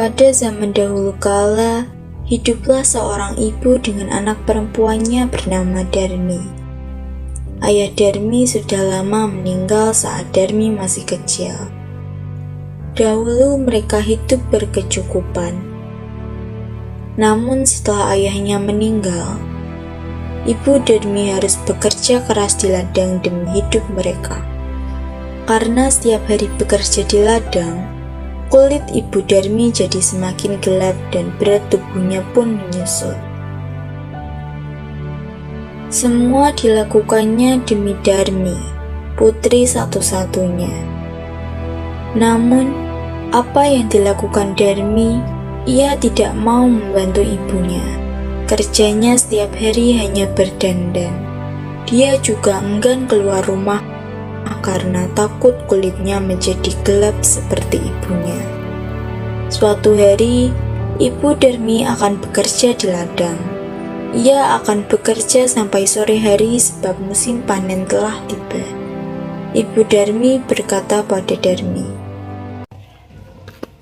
Pada zaman dahulu kala, hiduplah seorang ibu dengan anak perempuannya bernama Darmi. Ayah Darmi sudah lama meninggal saat Darmi masih kecil. Dahulu mereka hidup berkecukupan. Namun setelah ayahnya meninggal, ibu Darmi harus bekerja keras di ladang demi hidup mereka. Karena setiap hari bekerja di ladang, kulit ibu Darmi jadi semakin gelap dan berat tubuhnya pun menyusut. Semua dilakukannya demi Darmi, putri satu-satunya. Namun, apa yang dilakukan Darmi, ia tidak mau membantu ibunya. Kerjanya setiap hari hanya berdandan. Dia juga enggan keluar rumah karena takut kulitnya menjadi gelap seperti ibunya. Suatu hari, ibu Darmi akan bekerja di ladang. Ia akan bekerja sampai sore hari sebab musim panen telah tiba. Ibu Darmi berkata pada Darmi,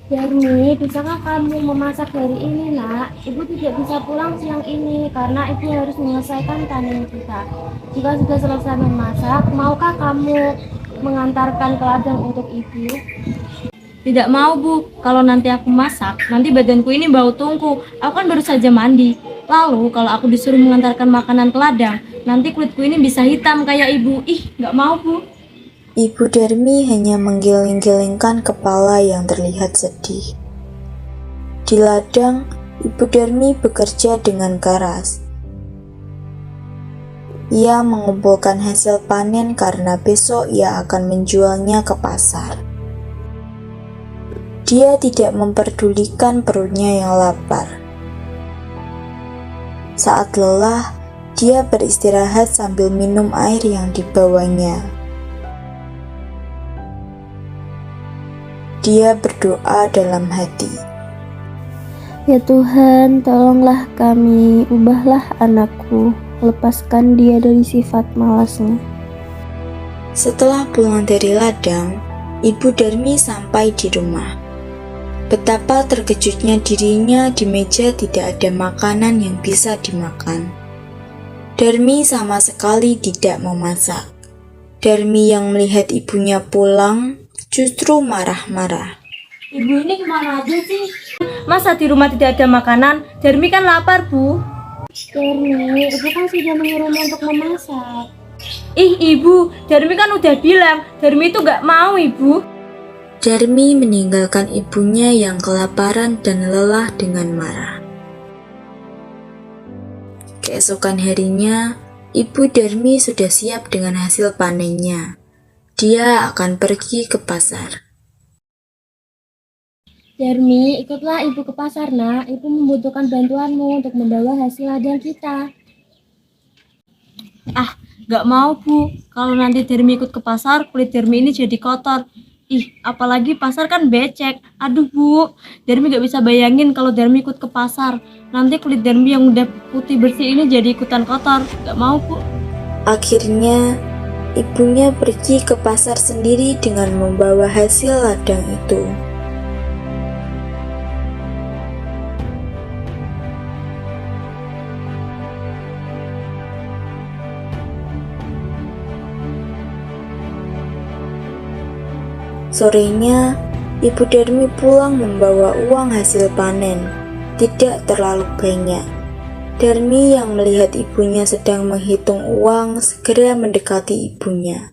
"Darmi, bisakah kamu memasak hari ini, nak? Ibu tidak bisa pulang siang ini karena ibu harus menyelesaikan panen kita. Jika sudah selesai memasak, maukah kamu mengantarkan ke ladang untuk ibu?" Tidak mau, Bu. Kalau nanti aku masak, nanti badanku ini bau tungku. Aku kan baru saja mandi. Lalu kalau aku disuruh mengantarkan makanan ke ladang, nanti kulitku ini bisa hitam kayak ibu. Ih, nggak mau, Bu. Ibu Darmi hanya menggiling-gilingkan kepala yang terlihat sedih. Di ladang, Ibu Darmi bekerja dengan keras. Ia mengumpulkan hasil panen karena besok ia akan menjualnya ke pasar. Dia tidak memperdulikan perutnya yang lapar. Saat lelah, dia beristirahat sambil minum air yang dibawanya. Dia berdoa dalam hati. Ya Tuhan, tolonglah kami, ubahlah anakku, lepaskan dia dari sifat malasnya. Setelah pulang dari ladang, Ibu Darmi sampai di rumah. Betapa terkejutnya dirinya di meja tidak ada makanan yang bisa dimakan. Darmi sama sekali tidak memasak. Darmi yang melihat ibunya pulang justru marah-marah. Ibu ini kemana aja sih? Masa di rumah tidak ada makanan? Darmi kan lapar, Bu. Darmi, ibu kan sudah menyuruhmu untuk memasak. Ih, Ibu, Darmi kan udah bilang, Darmi itu nggak mau, Ibu. Darmi meninggalkan ibunya yang kelaparan dan lelah dengan marah. Keesokan harinya, Ibu Darmi sudah siap dengan hasil panennya. Dia akan pergi ke pasar. Darmi, ikutlah ibu ke pasar, nak. Ibu membutuhkan bantuanmu untuk membawa hasil ladang kita. Ah, nggak mau, Bu. Kalau nanti Darmi ikut ke pasar, kulit Darmi ini jadi kotor. Ih, apalagi pasar kan becek. Aduh, Bu, Darmi nggak bisa bayangin kalau Darmi ikut ke pasar. Nanti kulit Darmi yang udah putih bersih ini jadi ikutan kotor. Nggak mau, Bu. Akhirnya, ibunya pergi ke pasar sendiri dengan membawa hasil ladang itu. Sorenya, Ibu Darmi pulang membawa uang hasil panen, tidak terlalu banyak. Darmi yang melihat ibunya sedang menghitung uang segera mendekati ibunya.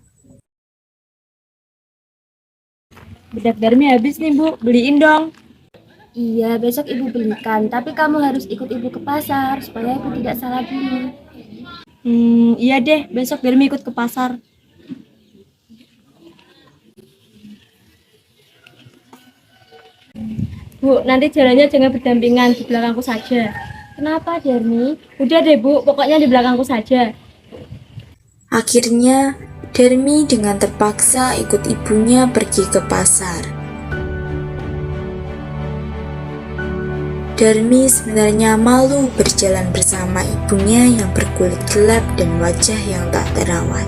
Bedak Darmi habis nih, Bu. Beliin dong. Iya, besok ibu belikan, tapi kamu harus ikut ibu ke pasar supaya ibu tidak salah beli. Iya deh, besok Darmi ikut ke pasar. Bu, nanti jalannya jangan berdampingan, di belakangku saja. Kenapa, Darmi? Udah deh, Bu, pokoknya di belakangku saja. Akhirnya, Darmi dengan terpaksa ikut ibunya pergi ke pasar. Darmi sebenarnya malu berjalan bersama ibunya yang berkulit gelap dan wajah yang tak terawat.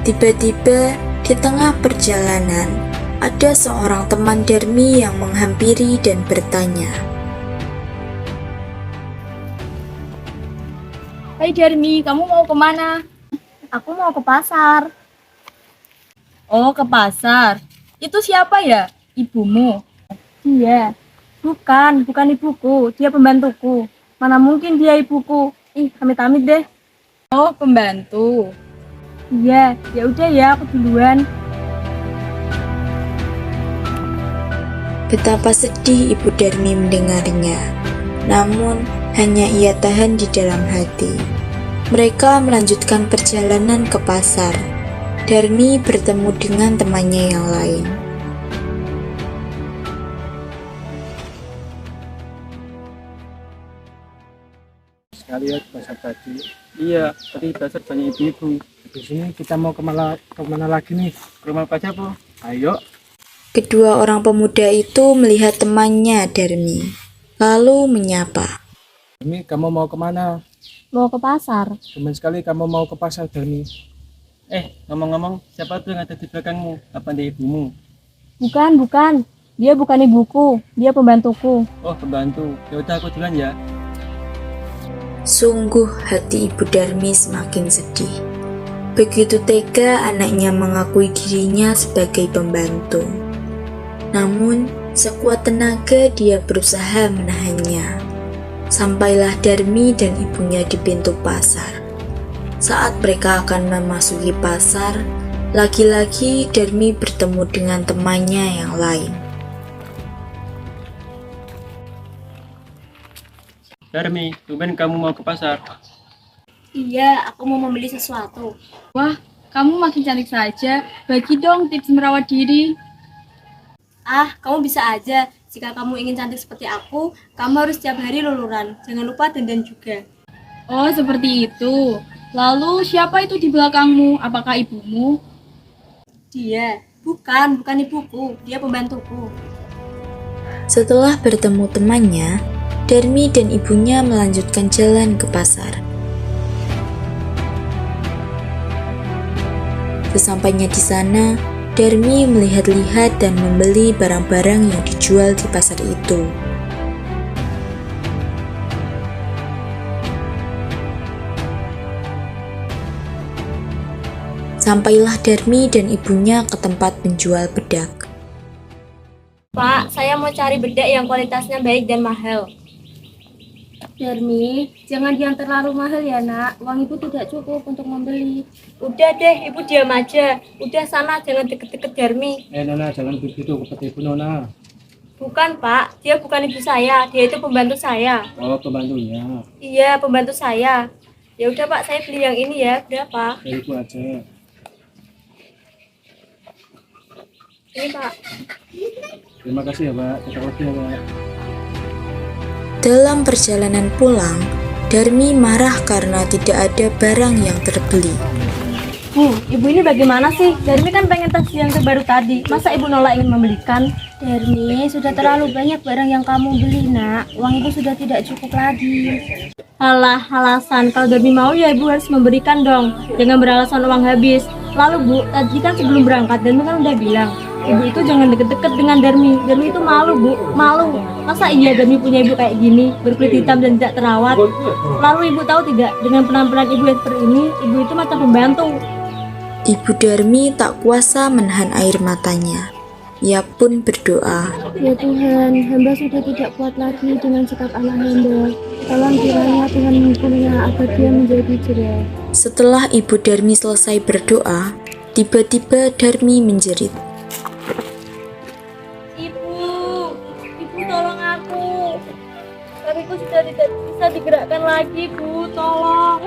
Tiba-tiba, di tengah perjalanan, ada seorang teman Darmi yang menghampiri dan bertanya. Hai Darmi, kamu mau kemana? Aku mau ke pasar. Oh, ke pasar. Itu siapa ya? Ibumu? Dia. Bukan ibuku, dia pembantuku. Mana mungkin dia ibuku? Ih, amit-amit deh. Oh, pembantu. Iya, ya udah ya, aku duluan. Betapa sedih Ibu Darmi mendengarnya. Namun, hanya ia tahan di dalam hati. Mereka melanjutkan perjalanan ke pasar. Darmi bertemu dengan temannya yang lain. Sekali ya di pasar tadi. Iya, tadi di pasar banyak ibu-ibu. Di sini kita mau kemana lagi nih? Ke rumah Pak Japo. Ayo. Kedua orang pemuda itu melihat temannya Darmi, lalu menyapa. Darmi, kamu mau kemana? Mau ke pasar. Teman sekali kamu mau ke pasar, Darmi. Ngomong-ngomong, siapa tuh yang ada di belakangmu? Apa dia ibumu? Bukan. Dia bukan ibuku, dia pembantuku. Oh, pembantu. Ya udah aku duluan ya. Sungguh hati Ibu Darmi semakin sedih. Begitu tega anaknya mengakui dirinya sebagai pembantu. Namun, sekuat tenaga dia berusaha menahannya. Sampailah Darmi dan ibunya di pintu pasar. Saat mereka akan memasuki pasar, lagi-lagi Darmi bertemu dengan temannya yang lain. Darmi, tumben kamu mau ke pasar. Iya, aku mau membeli sesuatu. Wah, kamu makin cantik saja. Bagi dong tips merawat diri. Ah, kamu bisa aja. Jika kamu ingin cantik seperti aku, kamu harus setiap hari luluran. Jangan lupa dandan juga. Oh, seperti itu. Lalu siapa itu di belakangmu? Apakah ibumu? Dia. Bukan ibuku. Dia pembantuku. Setelah bertemu temannya, Darmi dan ibunya melanjutkan jalan ke pasar. Sesampainya di sana, Darmi melihat-lihat dan membeli barang-barang yang dijual di pasar itu. Sampailah Darmi dan ibunya ke tempat penjual bedak. Pak, saya mau cari bedak yang kualitasnya baik dan mahal. Darmi, jangan yang terlalu mahal ya nak. Uang ibu tidak cukup untuk membeli. Udah deh, ibu diam aja. Udah sana, jangan deket-deket Darmi. Nona, jangan begitu kepada ibu Nona. Bukan pak, dia bukan ibu saya. Dia itu pembantu saya. Oh, pembantunya. Iya, pembantu saya. Ya udah pak, saya beli yang ini ya. Berapa? Dari ibu aja. Ini pak. Terima kasih ya, Pak. Kita pergi ya, Pak. Dalam perjalanan pulang, Darmi marah karena tidak ada barang yang terbeli. Ibu ini bagaimana sih? Darmi kan pengen tas yang terbaru tadi. Masa ibu nolak ingin membelikan? Darmi, sudah terlalu banyak barang yang kamu beli nak. Uang ibu sudah tidak cukup lagi. Alah, alasan. Kalau Darmi mau ya ibu harus memberikan dong. Jangan beralasan uang habis. Lalu bu, tadi kan sebelum berangkat Darmi kan udah bilang, ibu itu jangan deket-deket dengan Darmi. Darmi itu malu bu, malu. Masa iya Darmi punya ibu kayak gini, berkulit hitam dan tidak terawat? Lalu ibu tahu tidak, dengan penampilan ibu yang seperti ini, ibu itu macam pembantu. Ibu Darmi tak kuasa menahan air matanya. Ia pun berdoa. Ya Tuhan, hamba sudah tidak kuat lagi dengan sikap anak hamba. Tolong kiranya Tuhan mengampuninya agar dia menjadi cerai. Setelah Ibu Darmi selesai berdoa, tiba-tiba Darmi menjerit. Ibu tolong aku. Kakiku sudah tidak bisa digerakkan lagi, Bu. Tolong.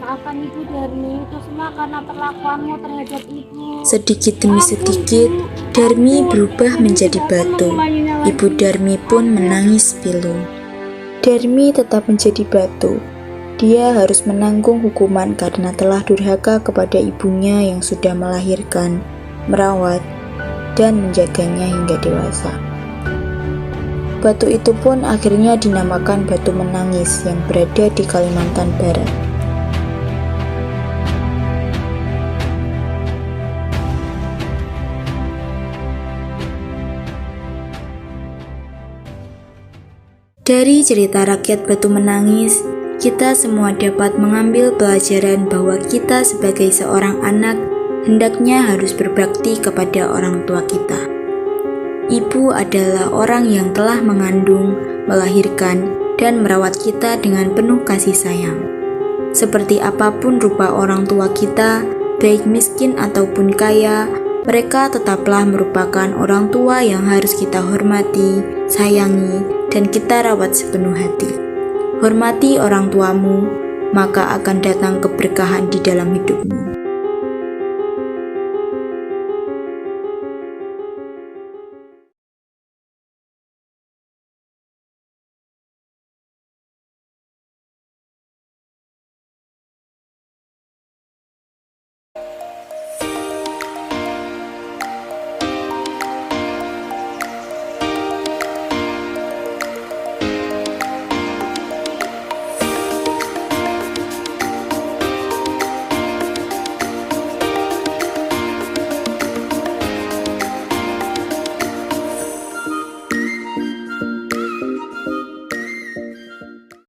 Maafkan Ibu Darmi, itu semua karena perlakuanmu terhadap Ibu. Sedikit demi sedikit, Darmi berubah menjadi batu. Ibu Darmi pun menangis pilu. Darmi tetap menjadi batu. Dia harus menanggung hukuman karena telah durhaka kepada ibunya yang sudah melahirkan, merawat, dan menjaganya hingga dewasa. Batu itu pun akhirnya dinamakan Batu Menangis yang berada di Kalimantan Barat. Dari cerita rakyat batu menangis, kita semua dapat mengambil pelajaran bahwa kita sebagai seorang anak hendaknya harus berbakti kepada orang tua kita. Ibu adalah orang yang telah mengandung, melahirkan, dan merawat kita dengan penuh kasih sayang. Seperti apapun rupa orang tua kita, baik miskin ataupun kaya, mereka tetaplah merupakan orang tua yang harus kita hormati, sayangi, dan kita rawat sepenuh hati. Hormati orang tuamu, maka akan datang keberkahan di dalam hidupmu.